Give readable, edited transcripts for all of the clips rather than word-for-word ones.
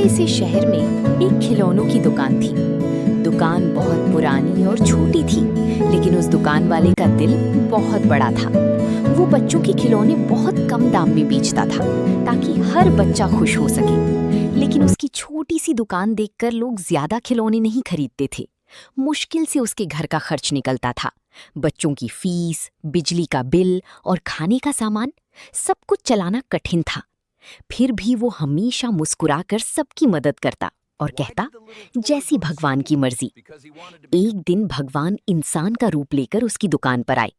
छोटे से शहर में एक खिलौनों की दुकान थी। दुकान बहुत पुरानी और छोटी थी, लेकिन उस दुकान वाले का दिल बहुत बड़ा था। वो बच्चों के खिलौने बहुत कम दाम में बेचता था, ताकि हर बच्चा खुश हो सके। लेकिन उसकी छोटी सी दुकान देखकर लोग ज्यादा खिलौने नहीं खरीदते थे। मुश्किल से उसके घर का खर्च निकलता था। बच्चों की फीस, बिजली का बिल और खाने का सामान, सब कुछ चलाना कठिन था। फिर भी वो हमेशा मुस्कुराकर सबकी मदद करता और कहता, जैसी भगवान की मर्जी। एक दिन भगवान इंसान का रूप लेकर उसकी दुकान पर आए।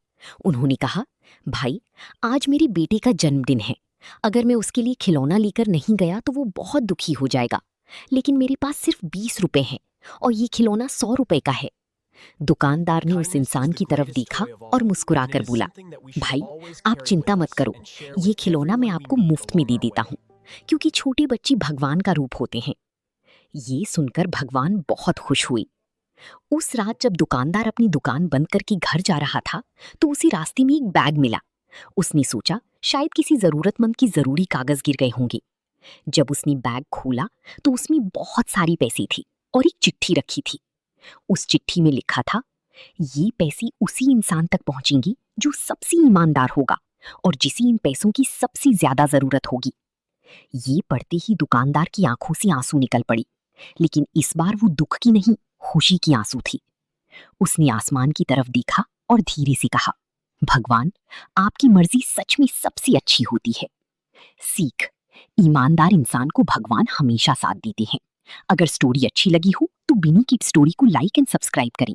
उन्होंने कहा, भाई, आज मेरे बेटे का जन्मदिन है। अगर मैं उसके लिए खिलौना लेकर नहीं गया तो वो बहुत दुखी हो जाएगा। लेकिन मेरे पास सिर्फ 20 रुपए हैं और ये खिलौना 100 रुपए का है। दुकानदार ने उस इंसान की तरफ देखा और मुस्कुराकर बोला, भाई, आप चिंता मत करो, ये खिलौना मैं आपको मुफ्त में दे देता हूँ, क्योंकि छोटे बच्चे भगवान का रूप होते हैं। ये सुनकर भगवान बहुत खुश हुए। उस रात जब दुकानदार अपनी दुकान बंद करके घर जा रहा था, तो उसी रास्ते में एक बैग मिला। उसने सोचा, शायद किसी जरूरतमंद की जरूरी कागज गिर गए होंगे। जब उसने बैग खोला तो उसमें बहुत सारी पैसे थी और एक चिट्ठी रखी थी। उस चिट्ठी में लिखा था, ये पैसे उसी इंसान तक पहुंचेंगे जो सबसे ईमानदार होगा और जिसे इन पैसों की सबसे ज्यादा जरूरत होगी। ये पढ़ते ही दुकानदार की आंखों से आंसू निकल पड़ी, लेकिन इस बार वो दुख की नहीं, खुशी की आंसू थी। उसने आसमान की तरफ देखा और धीरे से कहा, भगवान, आपकी मर्जी सच में सबसे अच्छी होती है। सीख, ईमानदार इंसान को भगवान हमेशा साथ देते हैं। अगर स्टोरी अच्छी लगी हो तो बिनी किड स्टोरी को लाइक एंड सब्सक्राइब करें।